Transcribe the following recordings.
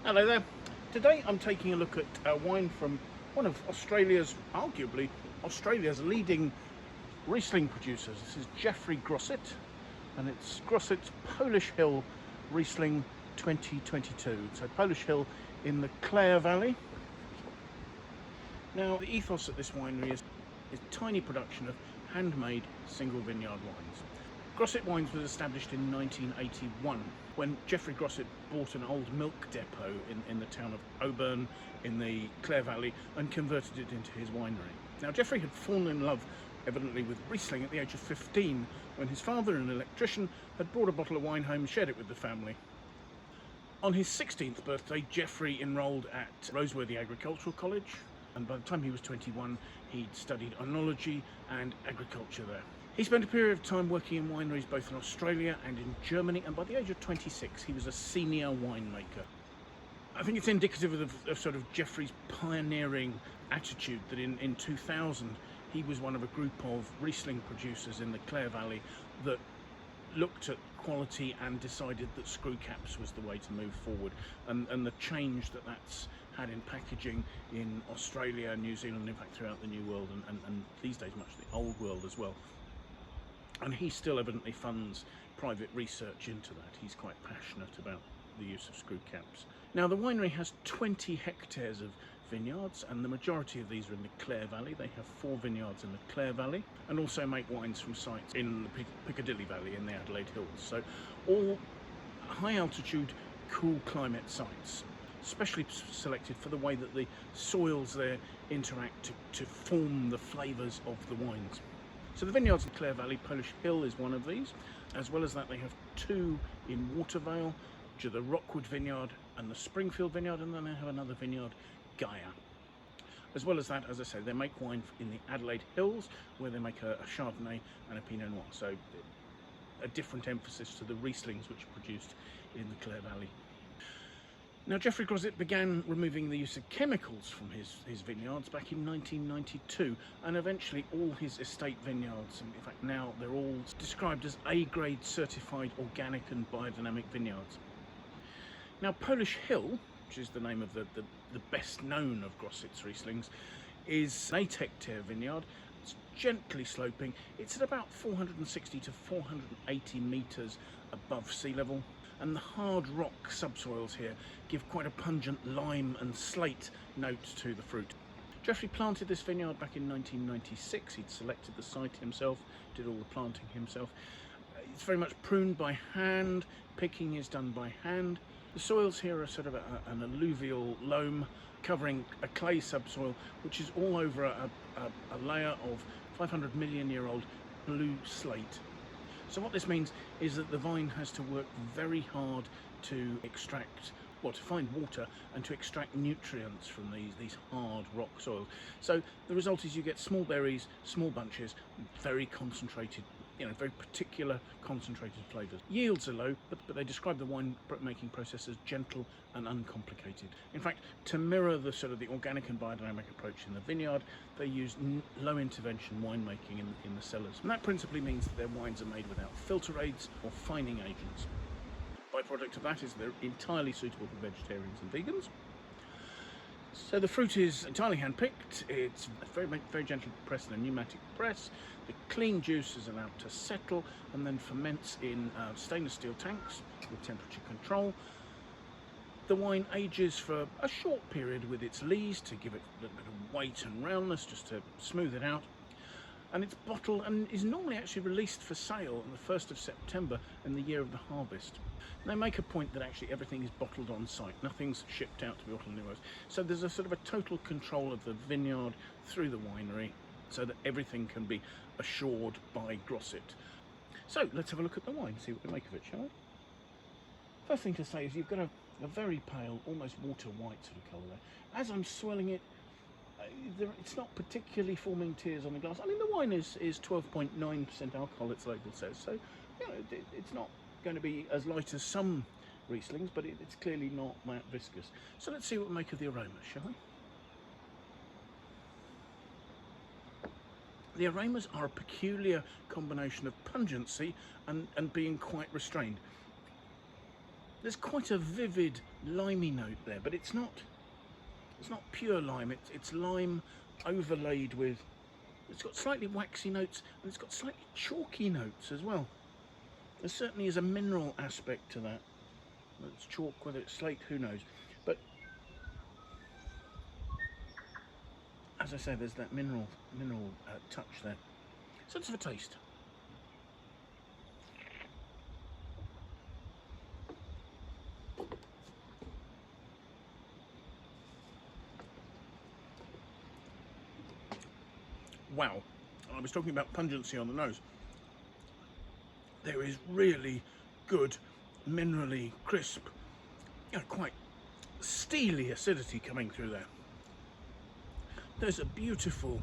Hello there. Today I'm taking a look at a wine from one of Australia's, arguably Australia's leading Riesling producers. This is Jeffrey Grosset, and it's Grosset's Polish Hill Riesling 2022. So Polish Hill in the Clare Valley. Now the ethos at this winery is tiny production of handmade single vineyard wines. Grosset Wines was established in 1981 when Jeffrey Grosset bought an old milk depot in the town of Auburn in the Clare Valley and converted it into his winery. Now Jeffrey had fallen in love evidently with Riesling at the age of 15 when his father, an electrician, had brought a bottle of wine home and shared it with the family. On his 16th birthday, Jeffrey enrolled at Roseworthy Agricultural College, and by the time he was 21 he'd studied oenology and agriculture there. He spent a period of time working in wineries both in Australia and in Germany, and by the age of 26 he was a senior winemaker. I think it's indicative of sort of Jeffrey's pioneering attitude that in 2000 he was one of a group of Riesling producers in the Clare Valley that looked at quality and decided that screw caps was the way to move forward, and the change that's had in packaging in Australia, New Zealand, in fact throughout the New World, and these days much of the Old World as well. And he still evidently funds private research into that. He's quite passionate about the use of screw caps. Now the winery has 20 hectares of vineyards, and the majority of these are in the Clare Valley. They have 4 vineyards in the Clare Valley and also make wines from sites in the Piccadilly Valley in the Adelaide Hills. So all high altitude, cool climate sites, specially selected for the way that the soils there interact to form the flavours of the wines. So the vineyards in Clare Valley, Polish Hill is one of these. As well as that, they have 2 in Watervale, which are the Rockwood Vineyard and the Springvale Vineyard, and then they have another vineyard, Gaia. As well as that, as I say, they make wine in the Adelaide Hills, where they make a Chardonnay and a Pinot Noir. So a different emphasis to the Rieslings which are produced in the Clare Valley. Now Jeffrey Grosset began removing the use of chemicals from his vineyards back in 1992, and eventually all his estate vineyards, in fact now they're all described as A-grade certified organic and biodynamic vineyards. Now Polish Hill, which is the name of the best known of Grosset's Rieslings, is an 8-hectare vineyard. It's gently sloping. It's at about 460 to 480 metres above sea level, and the hard rock subsoils here give quite a pungent lime and slate note to the fruit. Jeffrey planted this vineyard back in 1996. He'd selected the site himself, did all the planting himself. It's very much pruned by hand, picking is done by hand. The soils here are sort of an alluvial loam covering a clay subsoil which is all over a layer of 500 million year old blue slate. So what this means is that the vine has to work very hard to extract, well, to find water and to extract nutrients from these hard rock soils. So the result is you get small berries, small bunches, very concentrated, very particular concentrated flavours. Yields are low, but they describe the wine making process as gentle and uncomplicated. In fact, to mirror the sort of the organic and biodynamic approach in the vineyard, they use low intervention winemaking in the cellars. And that principally means that their wines are made without filter aids or fining agents. Byproduct of that is they're entirely suitable for vegetarians and vegans. So the fruit is entirely hand-picked. It's very, very gently pressed in a pneumatic press. The clean juice is allowed to settle and then ferments in stainless steel tanks with temperature control. The wine ages for a short period with its lees to give it a little bit of weight and roundness, just to smooth it out. And it's bottled and is normally actually released for sale on the 1st of September in the year of the harvest. And they make a point that actually everything is bottled on site, nothing's shipped out to be bottled anywhere. So there's a sort of a total control of the vineyard through the winery, so that everything can be assured by Grosset. So let's have a look at the wine, see what we make of it, shall we? First thing to say is you've got a very pale, almost water white sort of colour there. As I'm swirling it, it's not particularly forming tears on the glass. I mean, the wine is 12.9% alcohol, its label says, so it's not going to be as light as some Rieslings, but it's clearly not that viscous. So let's see what we make of the aroma, shall we? The aromas are a peculiar combination of pungency and being quite restrained. There's quite a vivid limey note there, but it's not pure lime. It's lime overlaid with, it's got slightly waxy notes, and it's got slightly chalky notes as well. There certainly is a mineral aspect to that. Whether it's chalk, whether it's slate, who knows. But as I say, there's that mineral touch there. So let's have a taste. Wow, I was talking about pungency on the nose. There is really good, minerally crisp, quite steely acidity coming through there. There's a beautiful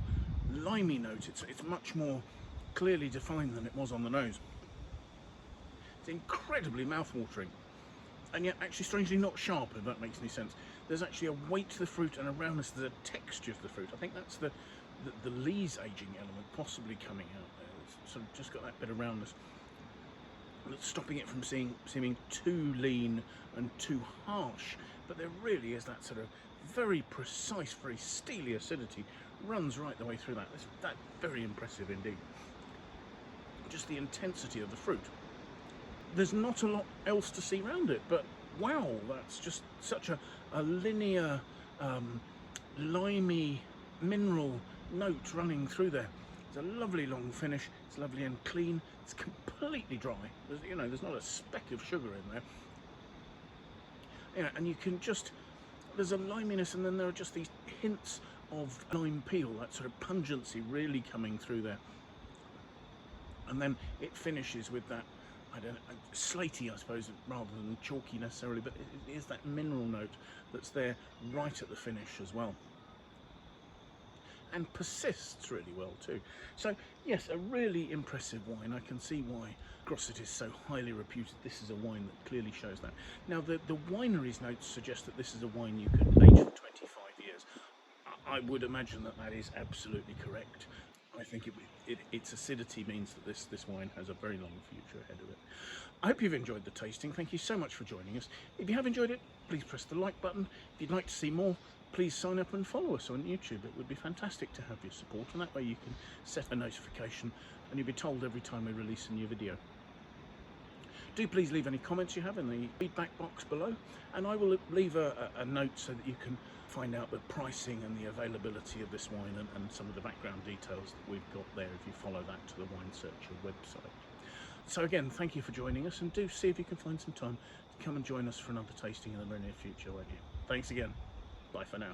limey note. It's much more clearly defined than it was on the nose. It's incredibly mouth-watering, and yet actually strangely not sharp, if that makes any sense. There's actually a weight to the fruit and a roundness. There's a texture to the fruit. I think that's the lees aging element possibly coming out there. It's sort of just got that bit of roundness, that's stopping it from seeming too lean and too harsh. But there really is that sort of very precise, very steely acidity runs right the way through that. That's very impressive indeed. Just the intensity of the fruit. There's not a lot else to see around it, but wow, that's just such a linear, limey, mineral note running through there. It's a lovely long finish. It's lovely and clean. It's completely dry. There's not a speck of sugar in there. And you can just, there's a liminess, and then there are just these hints of lime peel, that sort of pungency really coming through there. And then it finishes with that, I don't know, slatey, I suppose, rather than chalky necessarily, but it is that mineral note that's there right at the finish as well. And persists really well too. So yes, a really impressive wine. I can see why Grosset is so highly reputed. This is a wine that clearly shows that. Now the winery's notes suggest that this is a wine you could age for 25 years. I would imagine that is absolutely correct. I think its acidity means that this wine has a very long future ahead of it. I hope you've enjoyed the tasting. Thank you so much for joining us. If you have enjoyed it, please press the like button. If you'd like to see more, please sign up and follow us on YouTube. It would be fantastic to have your support, and that way you can set a notification and you'll be told every time we release a new video. Do please leave any comments you have in the feedback box below, and I will leave a note so that you can find out the pricing and the availability of this wine and some of the background details that we've got there if you follow that to the Wine Searcher website. So again, thank you for joining us, and do see if you can find some time to come and join us for another tasting in the very near future, won't you? Thanks again. Bye for now.